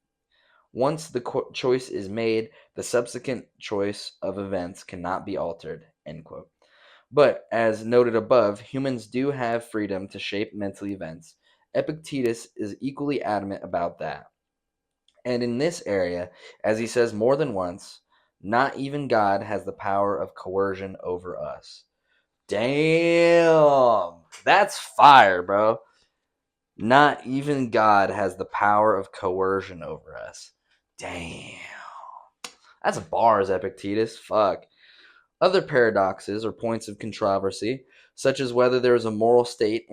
once the choice is made, the subsequent choice of events cannot be altered. End quote. But, as noted above, humans do have freedom to shape mental events. Epictetus is equally adamant about that. And in this area, as he says more than once, not even God has the power of coercion over us. Damn! That's fire, bro. Not even God has the power of coercion over us. Damn. That's bars, Epictetus. Fuck. Other paradoxes or points of controversy, such as whether there is a moral state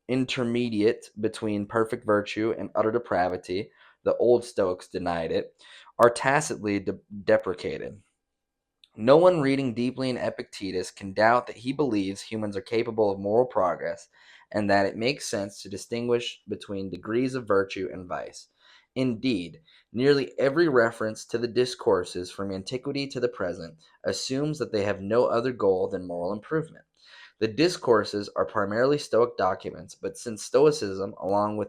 intermediate between perfect virtue and utter depravity, the old Stoics denied it, are tacitly deprecated. No one reading deeply in Epictetus can doubt that he believes humans are capable of moral progress and that it makes sense to distinguish between degrees of virtue and vice. Indeed, nearly every reference to the discourses from antiquity to the present assumes that they have no other goal than moral improvement. The discourses are primarily Stoic documents, but since Stoicism, along with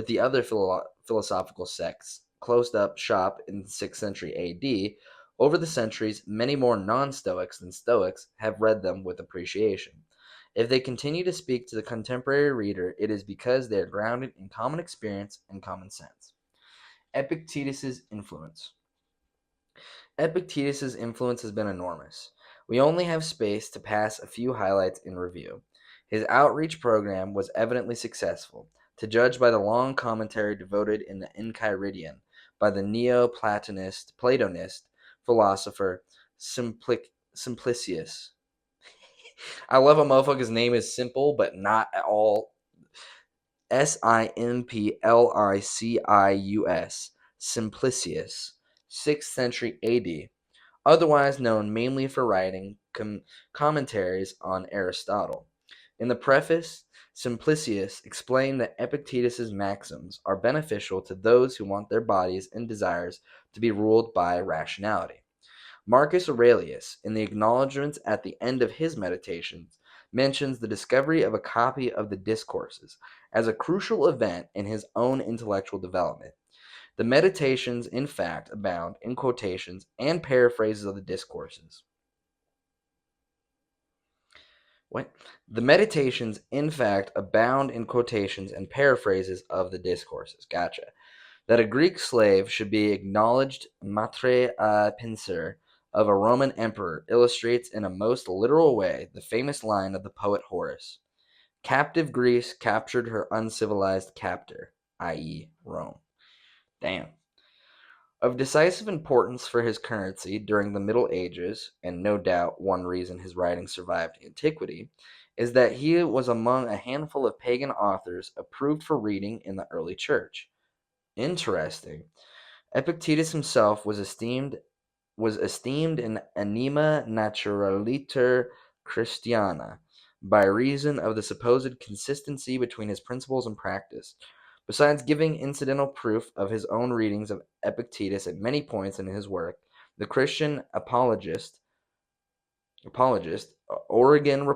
the other philosophical sects, closed up shop in the 6th century AD, over the centuries, many more non-Stoics than Stoics have read them with appreciation. If they continue to speak to the contemporary reader, it is because they are grounded in common experience and common sense. Epictetus's influence. Epictetus's influence has been enormous. We only have space to pass a few highlights in review. His outreach program was evidently successful, to judge by the long commentary devoted in the Enchiridion by the Neo-Platonist philosopher Simplicius. I love a motherfucker's name is simple, but not at all. Simplicius. Simplicius. 6th century AD. Otherwise known mainly for writing commentaries on Aristotle. In the preface, Simplicius explained that Epictetus's maxims are beneficial to those who want their bodies and desires to be ruled by rationality. Marcus Aurelius, in the acknowledgments at the end of his Meditations, mentions the discovery of a copy of the Discourses as a crucial event in his own intellectual development. The Meditations, in fact, abound in quotations and paraphrases of the Discourses. The Meditations, in fact, abound in quotations and paraphrases of the Discourses. Gotcha. That a Greek slave should be acknowledged matre pincer of a Roman emperor illustrates in a most literal way the famous line of the poet Horace. Captive Greece captured her uncivilized captor, i.e. Rome. Damn. Of decisive importance for his currency during the Middle Ages, and no doubt one reason his writings survived antiquity, is that he was among a handful of pagan authors approved for reading in the early church. Interesting. Epictetus himself was esteemed an anima naturaliter Christiana by reason of the supposed consistency between his principles and practice. Besides giving incidental proof of his own readings of Epictetus at many points in his work, the Christian apologist Origen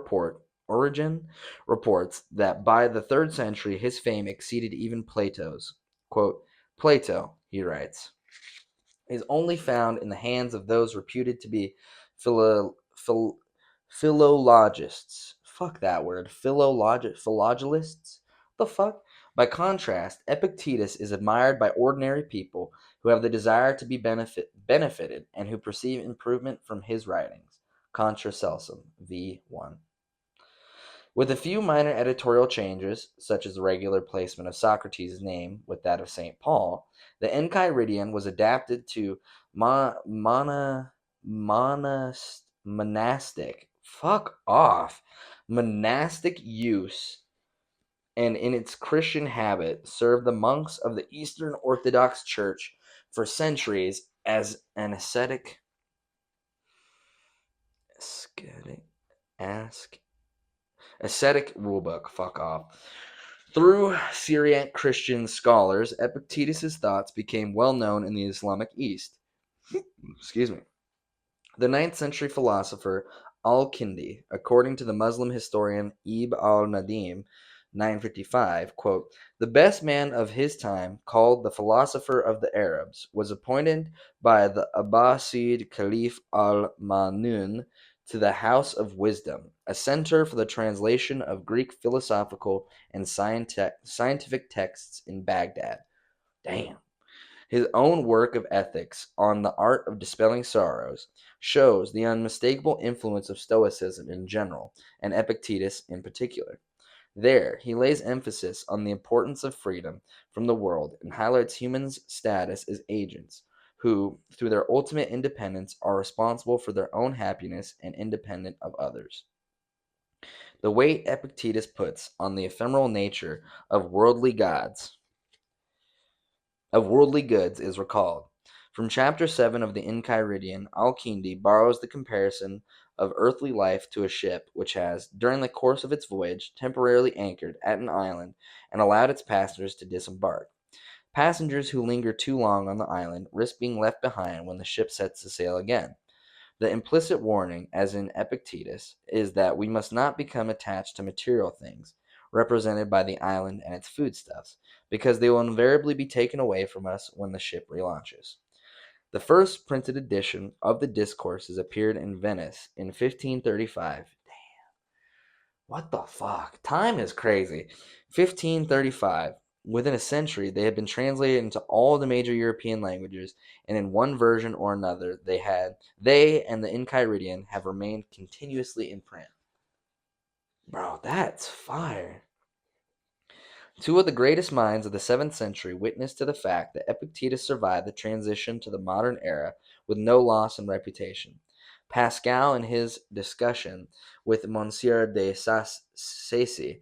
reports that by the 3rd century his fame exceeded even Plato's. Quote, Plato, he writes, is only found in the hands of those reputed to be philologists. Fuck that word. Philologists? The fuck? By contrast, Epictetus is admired by ordinary people who have the desire to be benefited and who perceive improvement from his writings. Contra Celsum, v. 1. With a few minor editorial changes, such as the regular placement of Socrates' name with that of St. Paul, the Enchiridion was adapted to monastic use, and in its Christian habit served the monks of the Eastern Orthodox Church for centuries as an ascetic rulebook. Fuck off. Through Syriac Christian scholars, Epictetus' thoughts became well known in the Islamic East. Excuse me. The 9th century philosopher al-Kindi, according to the Muslim historian Ibn al-Nadim, 955, quote, "The best man of his time, called the philosopher of the Arabs, was appointed by the Abbasid Caliph al-Ma'mun to the House of Wisdom, a center for the translation of Greek philosophical and scientific texts in Baghdad." Damn. His own work of ethics on the art of dispelling sorrows shows the unmistakable influence of Stoicism in general, and Epictetus in particular. There, he lays emphasis on the importance of freedom from the world and highlights humans' status as agents who, through their ultimate independence, are responsible for their own happiness and independent of others. The weight Epictetus puts on the ephemeral nature of worldly goods is recalled. From chapter 7 of the Enchiridion, Al-Kindi borrows the comparison of earthly life to a ship which has, during the course of its voyage, temporarily anchored at an island and allowed its passengers to disembark. Passengers who linger too long on the island risk being left behind when the ship sets to sail again. The implicit warning, as in Epictetus, is that we must not become attached to material things, represented by the island and its foodstuffs, because they will invariably be taken away from us when the ship relaunches. The first printed edition of the Discourses appeared in Venice in 1535. Damn, what the fuck? Time is crazy. 1535. Within a century, they had been translated into all the major European languages, and in one version or another, they and the Enchiridion have remained continuously in print. Bro, that's fire. Two of the greatest minds of the 7th century witnessed to the fact that Epictetus survived the transition to the modern era with no loss in reputation. Pascal, in his discussion with Monsieur de Sacy,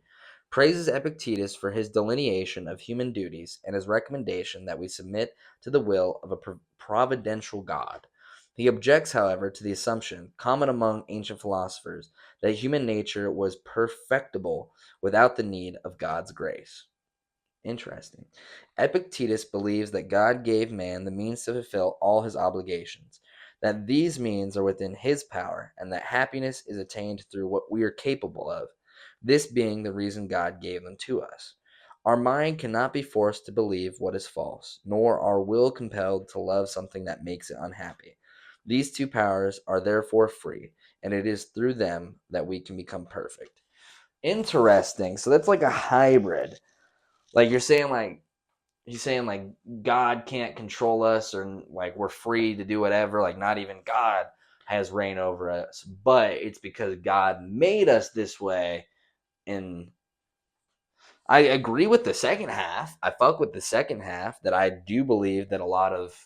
praises Epictetus for his delineation of human duties and his recommendation that we submit to the will of a providential God. He objects, however, to the assumption, common among ancient philosophers, that human nature was perfectible without the need of God's grace. Interesting. Epictetus believes that God gave man the means to fulfill all his obligations, that these means are within his power, and that happiness is attained through what we are capable of, this being the reason God gave them to us. Our mind cannot be forced to believe what is false, nor our will compelled to love something that makes it unhappy. These two powers are therefore free, and it is through them that we can become perfect. Interesting. So that's like a hybrid. Like he's saying like God can't control us, or like we're free to do whatever, like not even God has reign over us, but it's because God made us this way. And I agree with the second half. I fuck with the second half, that I do believe that a lot of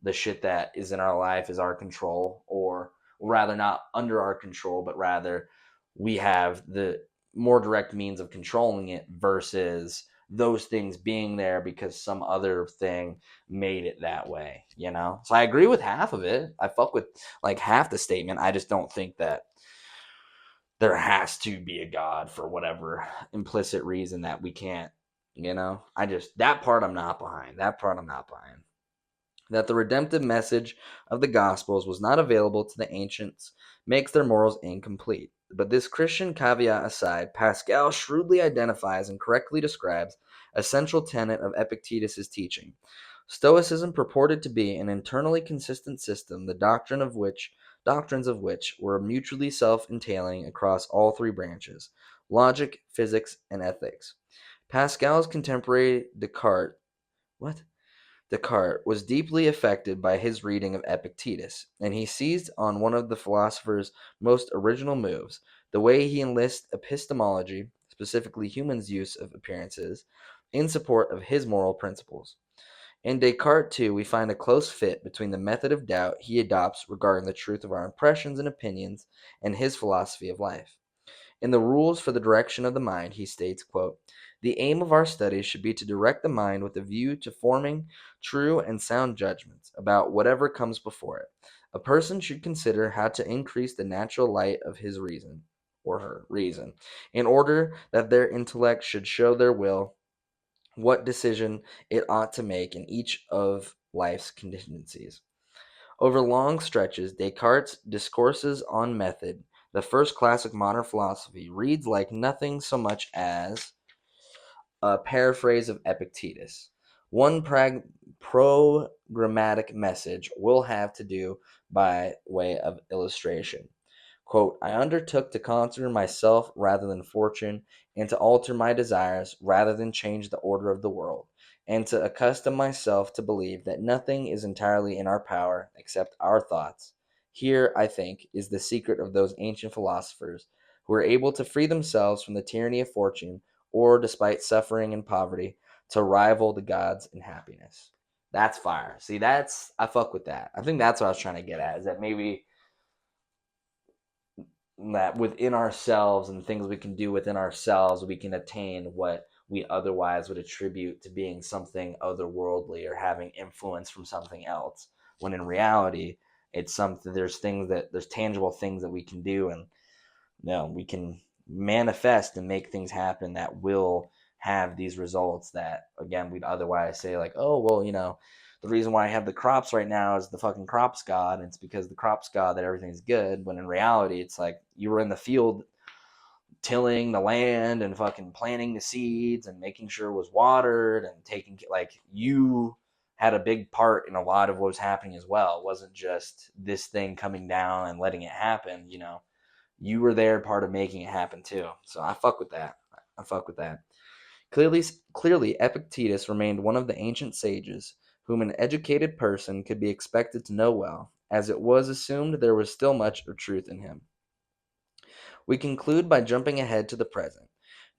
the shit that is in our life is our control, or rather not under our control, but rather we have the more direct means of controlling it versus those things being there because some other thing made it that way, you know? So I agree with half of it. I fuck with like half the statement. I just don't think that there has to be a God for whatever implicit reason that we can't, you know? That part I'm not behind. That the redemptive message of the Gospels was not available to the ancients makes their morals incomplete. But this Christian caveat aside, Pascal shrewdly identifies and correctly describes a central tenet of Epictetus' teaching. Stoicism purported to be an internally consistent system, the doctrines of which were mutually self-entailing across all three branches: logic, physics, and ethics. Pascal's contemporary Descartes was deeply affected by his reading of Epictetus, and he seized on one of the philosopher's most original moves, the way he enlists epistemology, specifically humans' use of appearances, in support of his moral principles. In Descartes, too, we find a close fit between the method of doubt he adopts regarding the truth of our impressions and opinions and his philosophy of life. In the Rules for the Direction of the Mind, he states, quote, "The aim of our studies should be to direct the mind with a view to forming true and sound judgments about whatever comes before it. A person should consider how to increase the natural light of his reason, or her reason, in order that their intellect should show their will what decision it ought to make in each of life's contingencies." Over long stretches, Descartes' discourses on method, the first classic modern philosophy, reads like nothing so much as a paraphrase of Epictetus. One programmatic message will have to do by way of illustration. Quote, I undertook to conquer myself rather than fortune, and to alter my desires rather than change the order of the world, and to accustom myself to believe that nothing is entirely in our power except our thoughts. Here, I think, is the secret of those ancient philosophers who were able to free themselves from the tyranny of fortune, or, despite suffering and poverty, to rival the gods in happiness. That's fire. See, I fuck with that. I think that's what I was trying to get at, is that maybe that within ourselves and things we can do within ourselves, we can attain what we otherwise would attribute to being something otherworldly or having influence from something else. When in reality, it's something, there's tangible things that we can do, and we can manifest and make things happen that will have these results that, again, we'd otherwise say like, oh, well, the reason why I have the crops right now is the fucking crops god, and it's because the crops god that everything's good. When in reality, it's like you were in the field tilling the land and fucking planting the seeds and making sure it was watered and you had a big part in a lot of what was happening as well. It wasn't just this thing coming down and letting it happen. You were there, part of making it happen too. So I fuck with that. Clearly, Epictetus remained one of the ancient sages whom an educated person could be expected to know well, as it was assumed there was still much of truth in him. We conclude by jumping ahead to the present,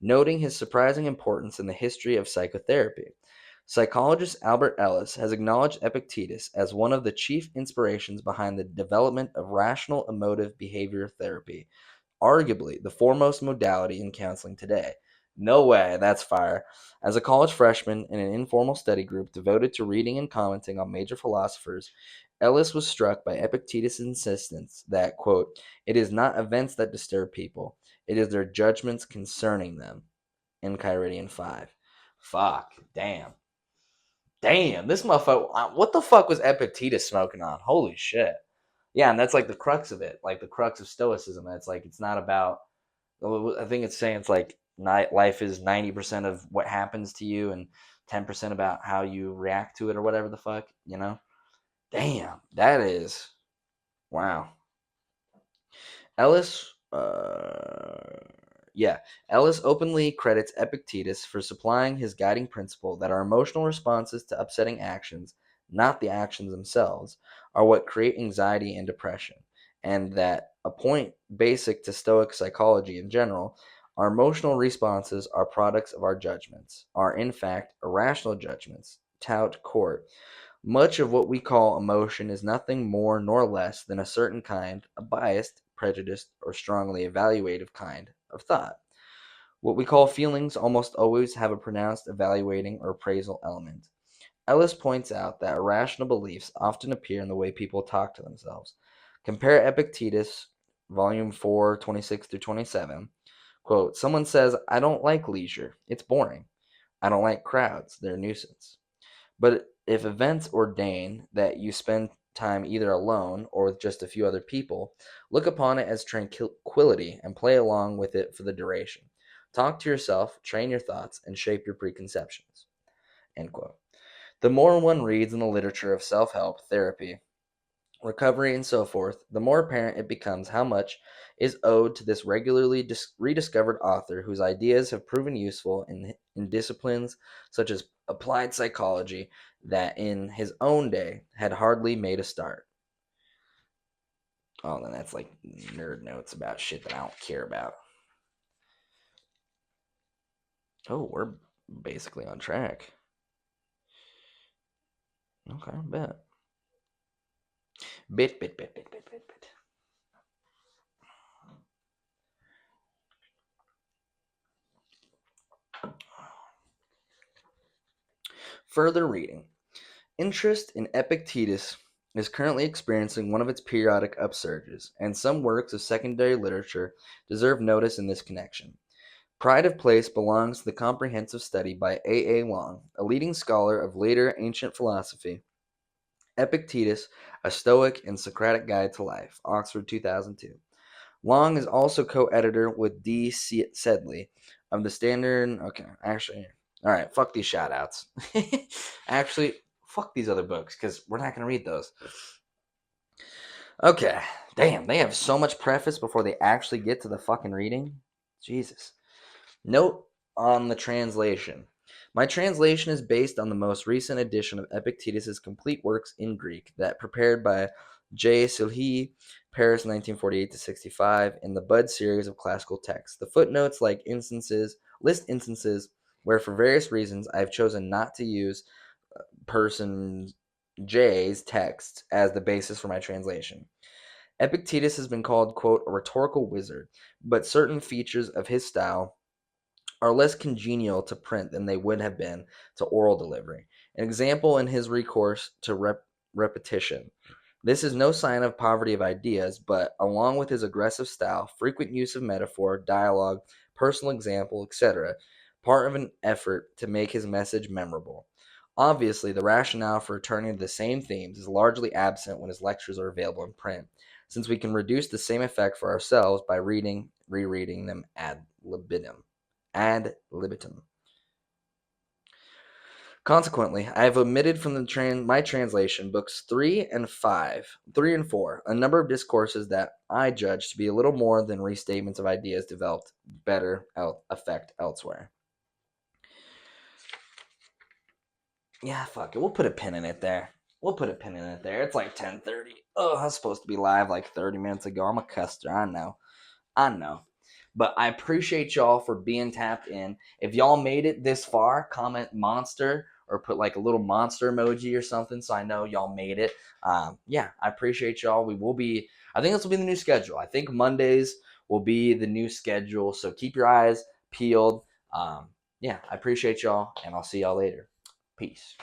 noting his surprising importance in the history of psychotherapy. Psychologist Albert Ellis has acknowledged Epictetus as one of the chief inspirations behind the development of rational emotive behavior therapy, arguably the foremost modality in counseling today. No way, that's fire. As a college freshman in an informal study group devoted to reading and commenting on major philosophers, Ellis was struck by Epictetus' insistence that, quote, it is not events that disturb people, it is their judgments concerning them, Enchiridion 5. Fuck, damn, this motherfucker, what the fuck was Epictetus smoking on? Holy shit. Yeah, and that's like the crux of it, like the crux of Stoicism. It's like, it's not about, I think it's saying it's like life is 90% of what happens to you and 10% about how you react to it or whatever the fuck, Damn, that is, wow. Ellis openly credits Epictetus for supplying his guiding principle that our emotional responses to upsetting actions, not the actions themselves, are what create anxiety and depression, and that, a point basic to Stoic psychology in general, our emotional responses are products of our judgments, are in fact irrational judgments, tout court. Much of what we call emotion is nothing more nor less than a certain kind, a biased, prejudiced, or strongly evaluative kind of thought. What we call feelings almost always have a pronounced evaluating or appraisal element. Ellis points out that irrational beliefs often appear in the way people talk to themselves. Compare Epictetus, Volume 4, 26 through 27. Quote, someone says, I don't like leisure. It's boring. I don't like crowds. They're a nuisance. But if events ordain that you spend time either alone or with just a few other people, look upon it as tranquility and play along with it for the duration. Talk to yourself, train your thoughts, and shape your preconceptions. End quote. The more one reads in the literature of self-help, therapy, recovery, and so forth, the more apparent it becomes how much is owed to this regularly rediscovered author whose ideas have proven useful in disciplines such as applied psychology that in his own day had hardly made a start. Oh, then that's like nerd notes about shit that I don't care about. Oh, we're basically on track. Okay, bet. Bit. Further reading. Interest in Epictetus is currently experiencing one of its periodic upsurges, and some works of secondary literature deserve notice in this connection. Pride of place belongs to the comprehensive study by A. Long, a leading scholar of later ancient philosophy. Epictetus, a Stoic and Socratic Guide to Life, Oxford 2002. Long is also co-editor with D. Sedley of the Standard. Okay, actually, all right, fuck these shout-outs. Actually, fuck these other books, because we're not going to read those. Okay, damn, they have so much preface before they actually get to the fucking reading. Jesus. Note on the translation. My translation is based on the most recent edition of Epictetus's complete works in Greek, that prepared by J. Silhi, Paris 1948 to 65, in the Bud series of classical texts. The footnotes list instances where, for various reasons, I have chosen not to use person J's text as the basis for my translation. Epictetus has been called, quote, a rhetorical wizard, but certain features of his style are less congenial to print than they would have been to oral delivery. An example in his recourse to repetition. This is no sign of poverty of ideas, but, along with his aggressive style, frequent use of metaphor, dialogue, personal example, etc., part of an effort to make his message memorable. Obviously, the rationale for returning to the same themes is largely absent when his lectures are available in print, since we can reduce the same effect for ourselves by rereading them ad libitum. Consequently, I have omitted from my translation books 3 and 4, a number of discourses that I judge to be a little more than restatements of ideas developed better effect elsewhere. Yeah, fuck it. We'll put a pin in it there. It's like 10:30. Oh, I was supposed to be live like 30 minutes ago. I'm a custer. I know. But I appreciate y'all for being tapped in. If y'all made it this far, comment monster or put like a little monster emoji or something so I know y'all made it. Yeah, I appreciate y'all. I think this will be the new schedule. I think Mondays will be the new schedule. So keep your eyes peeled. Yeah, I appreciate y'all, and I'll see y'all later. Peace.